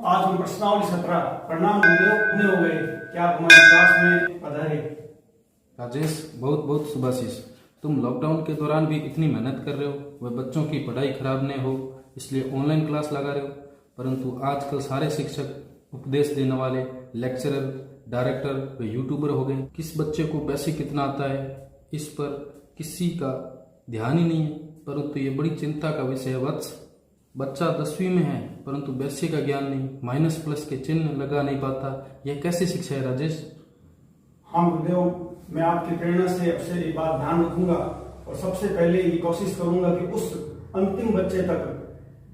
आज हम प्रश्नावली 17 प्रणाम गुरुदेव हो गए। क्या आप हमारी क्लास में पधारे? राजेश, बहुत बहुत शुभाशीष। तुम लॉकडाउन के दौरान भी इतनी मेहनत कर रहे हो, वह बच्चों की पढ़ाई खराब नहीं हो इसलिए ऑनलाइन क्लास लगा रहे हो। परंतु आजकल सारे शिक्षक उपदेश देने वाले लेक्चरर, डायरेक्टर व यूट्यूबर हो गए। किस बच्चे को बेसिक कितना आता है इस पर किसी का ध्यान ही नहीं है। परंतु ये बड़ी चिंता का विषय है वत्स। बच्चा 10वीं में है परंतु बेसिक का ज्ञान नहीं, माइनस प्लस के चिन्ह लगा नहीं पाता। यह कैसी शिक्षा है राजेश? हाँ गुरुदेव, मैं आपकी प्रेरणा से अब से एक बात ध्यान रखूंगा और सबसे पहले ये कोशिश करूंगा कि उस अंतिम बच्चे तक,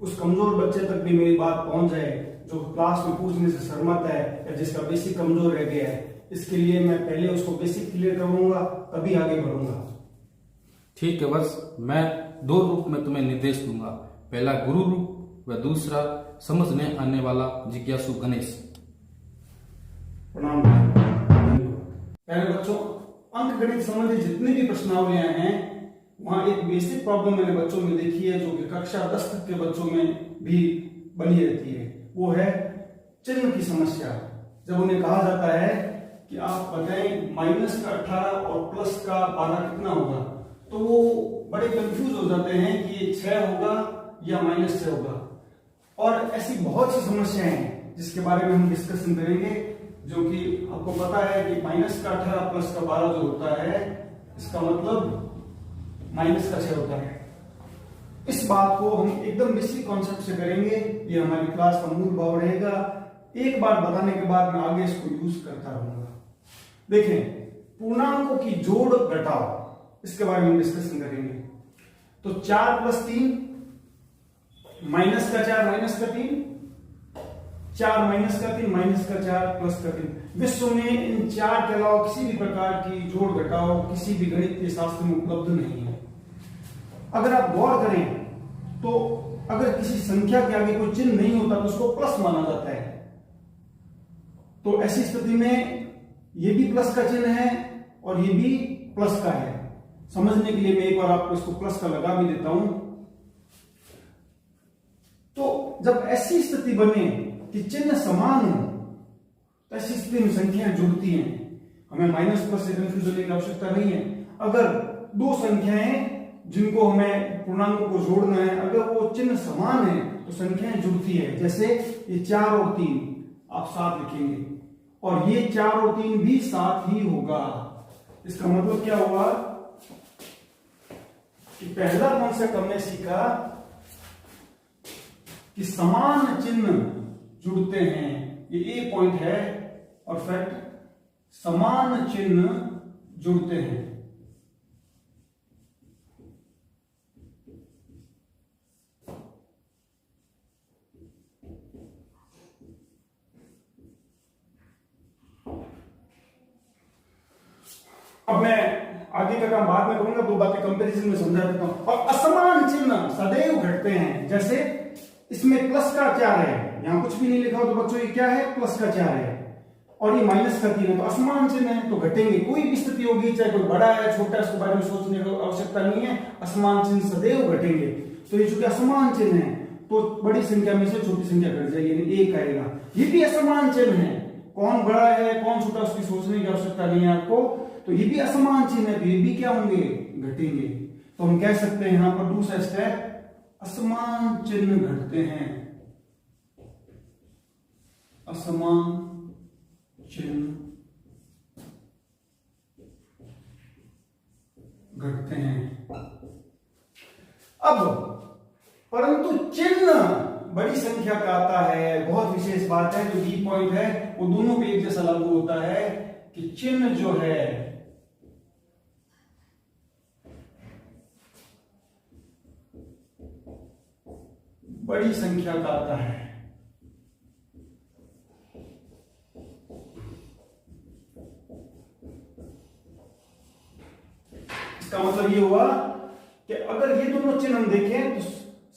उस कमजोर बच्चे तक भी मेरी बात पहुंच जाए जो क्लास में पूछने से शर्माता है या जिसका बेसिक कमजोर रह गया है। इसके लिए मैं पहले उसको बेसिक क्लियर करूंगा, तभी आगे बढ़ूंगा। ठीक है, बस मैं 2 रूप में तुम्हें निर्देश दूंगा। पहला गुरु रूप व दूसरा समझने आने वाला जिज्ञासु गणेश। प्रणाम। पहले बच्चों, अंक गणित संबंधी जितनी भी प्रश्नावलियां हैं वहां एक बेसिक प्रॉब्लम मैंने बच्चों में देखी है जो कि कक्षा 10 तक के बच्चों में भी बनी रहती है। वो है चिन्ह की समस्या। जब उन्हें कहा जाता है कि आप बताएं माइनस का 18 और प्लस का 12 कितना होगा, तो वो बड़े कंफ्यूज हो जाते हैं कि ये 6 होगा या माइनस 6 होगा। और ऐसी बहुत सी समस्याएं हैं जिसके बारे में हम डिस्कशन करेंगे, जो कि आपको पता है कि माइनस का 18 प्लस का 12 जो होता है इसका मतलब माइनस का 6 होता है। इस बात को हम एकदम बेसिक कॉन्सेप्ट से करेंगे। ये हमारी क्लास का मूल भाव रहेगा। एक बार बताने के बाद मैं आगे इसको यूज करता रहूंगा। देखें, पूर्णांकों की जोड़ घटाव, इसके बारे में डिस्कशन करेंगे। तो 4 + 3 माइनस का 4 माइनस का 3, 4 माइनस का 3 माइनस का 4 प्लस का 3। विश्व में इन 4 के अलावा किसी भी प्रकार की जोड़ घटाव किसी भी गणित के शास्त्र में उपलब्ध नहीं है। अगर आप गौर करें तो अगर किसी संख्या के आगे कोई चिन्ह नहीं होता तो उसको प्लस माना जाता है। तो ऐसी स्थिति में ये भी प्लस का चिन्ह है और ये भी प्लस का है। समझने के लिए मैं एक बार आपको इसको प्लस का लगा भी देता हूं। तो जब ऐसी स्थिति बने कि चिन्ह समान हो तो ऐसी स्थिति में संख्याएं जुड़ती हैं। हमें माइनस प्लस से कंफ्यूज होने की आवश्यकता नहीं है। अगर 2 संख्याएं जिनको हमें पूर्णांकों को जोड़ना है, अगर वो चिन्ह समान है तो संख्याएं जुड़ती है। जैसे ये 4 और 3 आप साथ लिखेंगे और ये 4 और 3 भी साथ ही होगा। इसका मतलब क्या हुआ कि पहला कॉन्सेप्ट हमने सीखा कि समान चिन्ह जुड़ते हैं। ये ए पॉइंट है और फैक्ट, समान चिन्ह जुड़ते हैं। अब मैं आगे का काम बाद में करूंगा, 2 बातें कंपैरिजन में समझा देता हूं। और असमान चिन्ह सदैव घटते हैं। जैसे इसमें प्लस का 4 है, यहां कुछ भी नहीं लिखा हो तो बच्चों ये क्या है, प्लस का 4 है और ये माइनस का 3 है, तो असमान चिन्ह है तो घटेंगे। कोई भी स्थिति होगी, चाहे कोई बड़ा है छोटा है, उसके बारे में सोचने की आवश्यकता नहीं है। असमान चिन्ह सदैव घटेंगे। तो ये चूंकि असमान चिन्ह है तो बड़ी संख्या में से छोटी संख्या घट जाएगी, यानी 1 आएगा। ये भी असमान चिन्ह है, कौन बड़ा है कौन छोटा उसकी सोचने की आवश्यकता नहीं है आपको। तो ये भी असमान चिन्ह है तो ये भी क्या होंगे, घटेंगे। तो हम कह सकते हैं यहां पर दूसरा स्टेप, असमान चिन्ह घटते हैं। असमान चिन्ह घटते हैं। अब परंतु चिन्ह बड़ी संख्या का आता है। बहुत विशेष बात है, जो बी पॉइंट है वो दोनों पे एक जैसा लागू होता है कि चिन्ह जो है बड़ी संख्या का आता है। इसका मतलब ये हुआ कि अगर ये दोनों चिन्ह हम देखें तो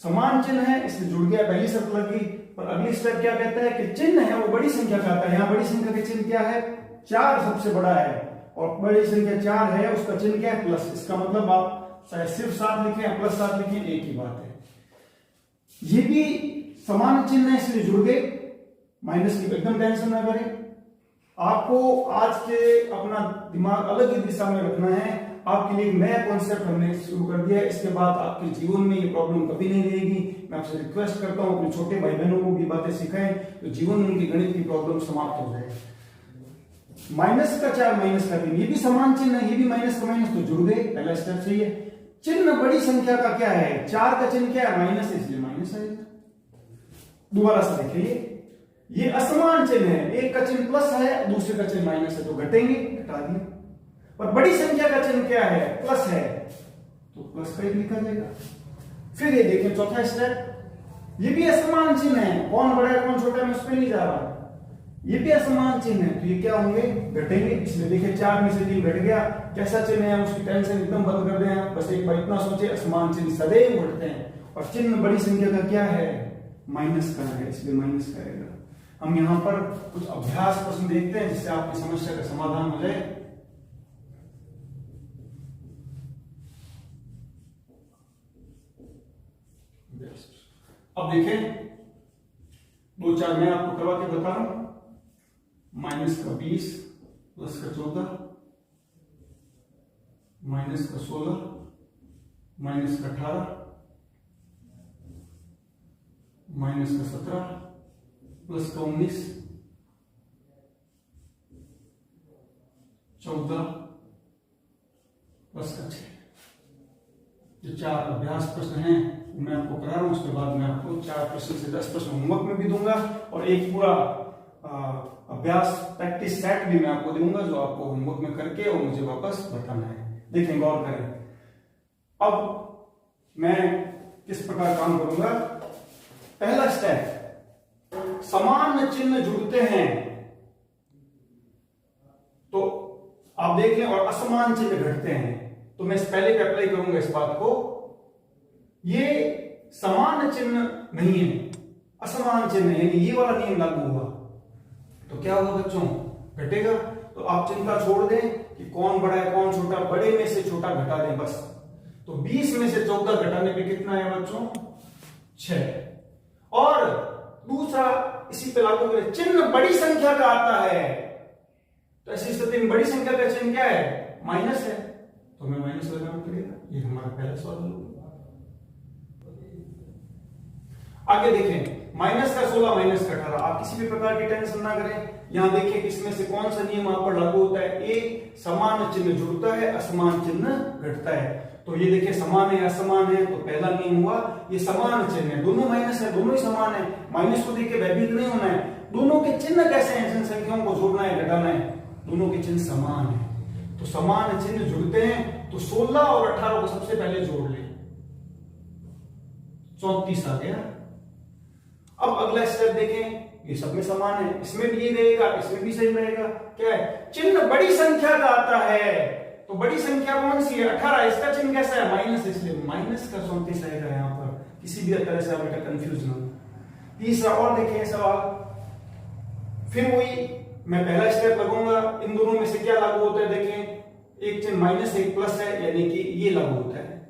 समान चिन्ह है, इससे जुड़ गया, पहली शर्त लग गई। पर अगली स्टेप क्या कहता है कि चिन्ह है वो बड़ी संख्या का आता है। यहां बड़ी संख्या के चिन्ह क्या है, 4 सबसे बड़ा है और बड़ी संख्या 4 है, उसका चिन्ह क्या है, प्लस। इसका मतलब आप चाहे सिर्फ 7 लिखें या प्लस 7 लिखें, एक ही बात है। ये भी समान चिन्ह है इसलिए जुड़ गए। माइनस की एकदम टेंशन ना करें। आपको आज के अपना दिमाग अलग ही दिशा में रखना है। आपके लिए एक नया कॉन्सेप्ट हमने शुरू कर दिया है। इसके बाद आपके जीवन में ये प्रॉब्लम कभी नहीं रहेगी। मैं आपसे रिक्वेस्ट करता हूं अपने छोटे भाई बहनों को भी बातें सिखाएं तो जीवन में उनकी गणित की प्रॉब्लम समाप्त हो जाए। माइनस का 4 माइनस का 3 ये भी समान चिन्ह है, ये भी माइनस का माइनस तो जुड़ गए, पहला स्टेप सही है। चिन्ह बड़ी संख्या का क्या है? 4 का चिन्ह क्या है? माइनस है, इसलिए माइनस आएगा। दोबारा से देखिए, ये असमान चिन्ह है, एक का चिन्ह प्लस है, दूसरे का चिन्ह माइनस है, तो घटेंगे, घटा दिए। और बड़ी संख्या का चिन्ह क्या है? प्लस है, तो प्लस का ही लिखा जाएगा। फिर ये देखें चौथा स्टेप, ये भी असमान चिन्ह है, कौन बड़ा है कौन छोटा है मैं उस पर नहीं जा रहा, ये भी असमान चिन्ह है, तो ये क्या होंगे? घटेंगे। इसलिए देखिए 4 में से 3 घट गया। कैसा चिन्ह है उसकी टेंशन एकदम बंद कर दें। बस एक बार इतना सोचे, असमान चिन्ह सदैव घटते हैं और चिन्ह बड़ी संख्या का क्या है? माइनस का है, इसलिए माइनस करेगा। हम यहाँ पर कुछ अभ्यास प्रश्न देखते हैं जिससे आपकी समस्या का समाधान हो जाए। अब देखें 2-4 मैं आपको करवा के बता रहा हूं। माइनस का 20 प्लस का 14 माइनस का 16 माइनस का 18 माइनस का 17 प्लस का 19 14 प्लस का 6। जो 4 अभ्यास प्रश्न हैं मैं आपको करा रहा हूं। उसके बाद मैं आपको 4 प्रश्न से 10 प्रश्न होमवर्क में भी दूंगा और एक पूरा अभ्यास प्रैक्टिस सेट भी मैं आपको दूंगा जो आपको होमवर्क में करके और मुझे वापस बताना है। देखें, गौर करें। अब मैं किस प्रकार काम करूंगा। पहला स्टेप, समान चिन्ह जुड़ते हैं तो आप देख लें और असमान चिन्ह घटते हैं, तो मैं इस पहले पे अप्लाई करूंगा इस बात को। ये समान चिन्ह नहीं है, असमान चिन्ह है, यानी ये वाला नियम लागू हुआ तो क्या होगा बच्चों? घटेगा। तो आप चिंता छोड़ दें कि कौन बड़ा है कौन छोटा, बड़े में से छोटा घटा दें बस। तो 20 में से 14 घटाने पे कितना है बच्चों? 6। और दूसरा इसी पे लागू करें, चिन्ह बड़ी संख्या का आता है तो ऐसी स्थिति में बड़ी संख्या का चिन्ह क्या है? माइनस है, तो हमें माइनस लगाना पड़ेगा। ये हमारा पहला सवाल है। आगे देखें, माइनस का 16 माइनस का 18। आप किसी भी प्रकार की टेंशन ना करें। यहां देखिए कि इसमें से कौन सा नियम आप पर लागू होता है। एक समान चिन्ह जुड़ता है, असमान चिन्ह घटता है। तो ये देखिए समान है असमान है, तो पहला नियम हुआ ये समान चिन्ह है, दोनों माइनस है, दोनों ही समान है। माइनस को देखिए भयभीत नहीं होना है। दोनों के चिन्ह कैसे हैं? जिन संख्याओं को जोड़ना है घटाना है, दोनों के चिन्ह समान है, तो समान चिन्ह जुड़ते हैं। तो 16 और 18 को सबसे पहले जोड़ ले, 34 आ गया। अब अगला स्टेप देखें, ये सब में समान है, इसमें भी ये रहेगा, इसमें भी सही रहेगा। क्या है? चिन्ह बड़ी संख्या का आता है, तो बड़ी संख्या कौन सी है? 18। इसका चिन्ह कैसा है? माइनस, इसलिए माइनस का 34 आएगा यहाँ पर। किसी भी तरह से आप बेटा कंफ्यूज ना हो। तीसरा और देखें सवाल, फिर वही मैं पहला स्टेप लगूंगा। इन दोनों में से क्या लागू होता है? देखें, एक चिन्ह माइनस एक प्लस है, यानी कि ये लागू होता है।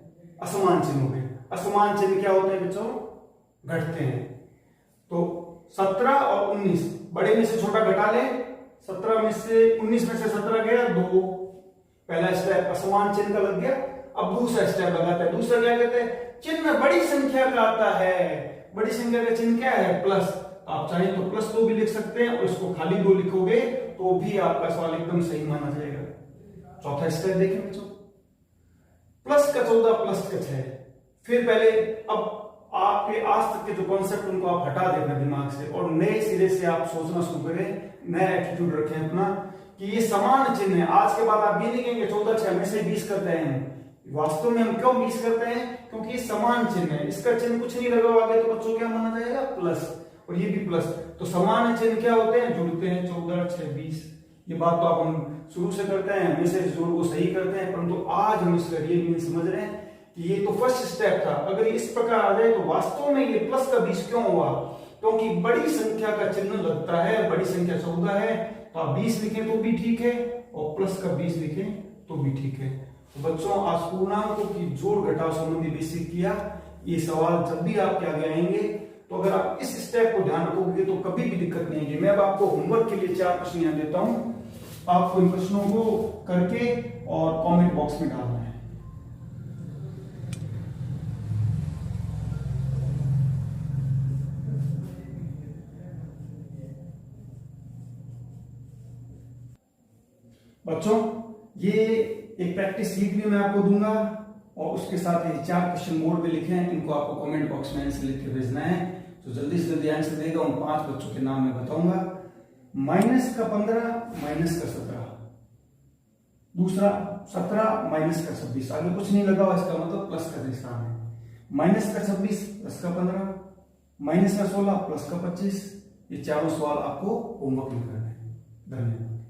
असमान चिन्ह में असमान चिन्ह क्या होते हैं बच्चों? घटते हैं। तो 17 और 19, बड़े में से छोटा घटा ले। 17 में से 19 में से 17 गया 2। पहला स्टेप असमान चिन्ह का लग गया। अब दूसरा स्टेप लगाते हैं। दूसरा क्या कहते हैं? चिन्ह बड़ी संख्या का आता है। बड़ी संख्या का चिन्ह क्या है? प्लस। आप चाहें तो प्लस 2 भी लिख सकते हैं और इसको खाली 2 लिखोगे तो भी आपका सवाल एकदम सही माना जाएगा। चौथा स्टेप देखें बच्चों, प्लस का 14 प्लस का 6। फिर पहले अब आपके आज तक के जो कॉन्सेप्ट उनको आप हटा दें अपने दिमाग से और नए सिरे से आप सोचना शुरू करें, नया एटीट्यूड रखें अपना कि ये समान चिन्ह है। आज के बाद आप ये नहीं कहेंगे 14 6 में से 20 करते हैं। वास्तव में हम क्यों 20 करते हैं? क्योंकि ये समान चिन्ह है, इसका चिन्ह कुछ नहीं लगा आगे तो बच्चों क्या माना जाएगा? प्लस, और ये भी प्लस। तो समान चिन्ह क्या होते हैं? जुड़ते हैं। 14 6 20। ये बात तो आप हम शुरू से करते हैं, हमेशा इस जोड़ को सही करते हैं, परंतु आज हम इसका रियल मीन समझ रहे हैं कि ये तो फर्स्ट स्टेप था। अगर इस प्रकार आ जाए तो वास्तव में ये प्लस का 20 क्यों हुआ? क्योंकि बड़ी संख्या का चिन्ह लगता है। बड़ी संख्या 14 है, तो आप 20 लिखें तो भी ठीक है और प्लस का 20 लिखें तो भी ठीक है। तो बच्चों आज पूर्णांकों की जोड़ घटाव संबंधी बेसिक किया। ये सवाल जब भी आपके आगे आएंगे तो अगर आप इस स्टेप को ध्यान रखोगे तो कभी भी दिक्कत नहीं होगी। मैं अब आपको होमवर्क के लिए 4 प्रश्न यहाँ देता हूं, आपको इन प्रश्नों को करके और कमेंट बॉक्स में डालना है। बच्चों, ये एक प्रैक्टिस शीट भी मैं आपको दूंगा और उसके साथ ये 4 क्वेश्चन बोर्ड पे लिखे हैं, इनको आपको कमेंट बॉक्स में आंसर लिख के भेजना है। तो जल्दी से जल्दी आंसर देगा। उन 5 बच्चों के नाम मैं बताऊंगा। -15 -17, दूसरा 17 -26, आगे कुछ नहीं लगा हुआ, इसका मतलब प्लस का निशान है। -26 +15, -16 +25, ये चारों सवाल आपको होमवर्क में करने हैं। धन्यवाद।